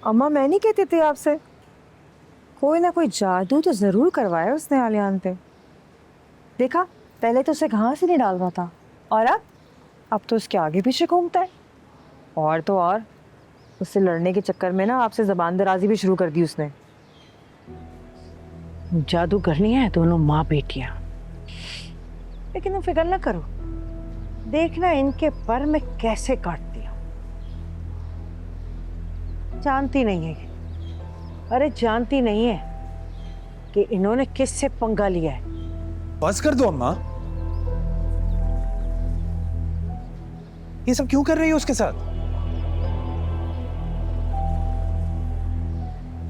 अम्मा मैं नहीं कहती थी आपसे, कोई ना कोई जादू तो जरूर करवाया उसने आलियान पे। देखा, पहले तो उसे घास ही नहीं डाल रहा था और अब तो उसके आगे पीछे घूमता है। और तो और उससे लड़ने के चक्कर में ना आपसे जबान दराजी भी शुरू कर दी उसने। जादू करनी है दोनों माँ बेटियां। लेकिन तुम फिक्र ना करो, देखना इनके पर मैं कैसे काटती हूँ। जानती नहीं है, अरे जानती नहीं है कि इन्होंने किससे पंगा लिया है। बस कर दो अम्मा। ये सब क्यों कर रही है उसके साथ?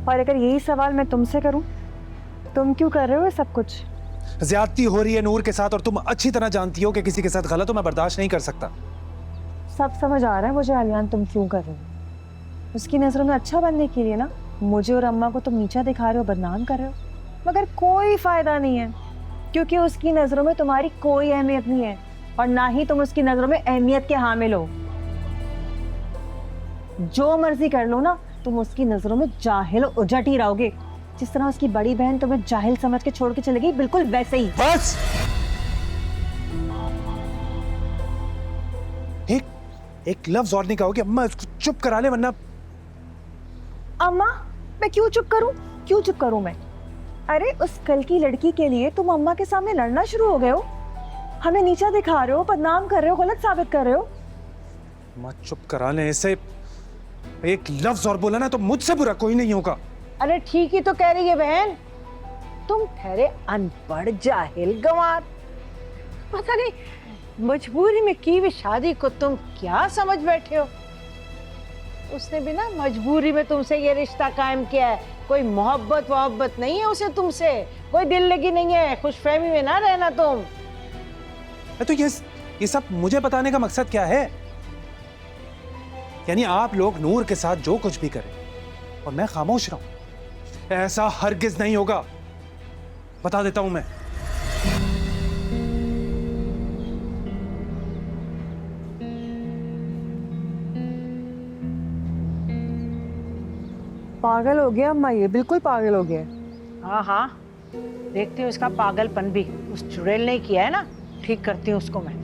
और अगर यही सवाल मैं तुमसे करूं, तुम क्यों कर रहे हो ये सब कुछ? ज्यादती हो रही है नूर के साथ और तुम अच्छी तरह जानती हो कि किसी के साथ गलत हो मैं बर्दाश्त नहीं कर सकता। सब समझ आ रहा है मुझे आलियान, तुम क्यों कर रहे हो। उसकी नजरों में अच्छा बनने के लिए ना, मुझे और अम्मा को तुम नीचा दिखा रहे हो, बदनाम कर रहे हो। मगर कोई फायदा नहीं है, क्योंकि उसकी नजरों में तुम्हारी कोई अहमियत नहीं है और ना ही तुम उसकी नजरों में अहमियत के हामिल हो। जो मर्जी कर लो ना, तुम उसकी नजरों में जाहिल और उजट ही रहोगे। जिस तरह उसकी बड़ी बहन तुम्हें जाहिल समझ के छोड़ के चली गई, बिल्कुल वैसे ही। बस एक लफ्ज और नहीं कहोगे अम्मा, इसको चुप करा ले वरना। अम्मा, मैं क्यों चुप करूं? क्यों चुप करूं मैं? अरे उस कल की लड़की के लिए तुम अम्मा के सामने लड़ना शुरू हो गए हो। हमें नीचा दिखा रहे हो, बदनाम कर रहे हो, गलत साबित कर रहे हो। अम्मा चुप करा ले इसे। एक लफ्ज और बोला ना तो मुझसे बुरा कोई नहीं होगा। अरे ठीक ही तो कह रही है बहन, तुम ठहरे अनपढ़ जाहिल गंवार। पता नहीं मजबूरी में की हुई शादी को तुम क्या समझ बैठे हो। उसने भी ना मजबूरी में तुमसे ये रिश्ता कायम किया है, कोई मोहब्बत नहीं है उसे तुमसे, कोई दिल लगी नहीं है। खुशफहमी में ना रहना तुम। तो ये सब मुझे बताने का मकसद क्या है? यानी आप लोग नूर के साथ जो कुछ भी करें और मैं खामोश रहूं, ऐसा हरगिज नहीं होगा। बता देता हूं मैं। पागल हो गया अम्मा, ये बिल्कुल पागल हो गया। हाँ हाँ, देखती हूँ इसका पागलपन भी। उस चुड़ैल ने किया है ना, ठीक करती हूँ उसको मैं।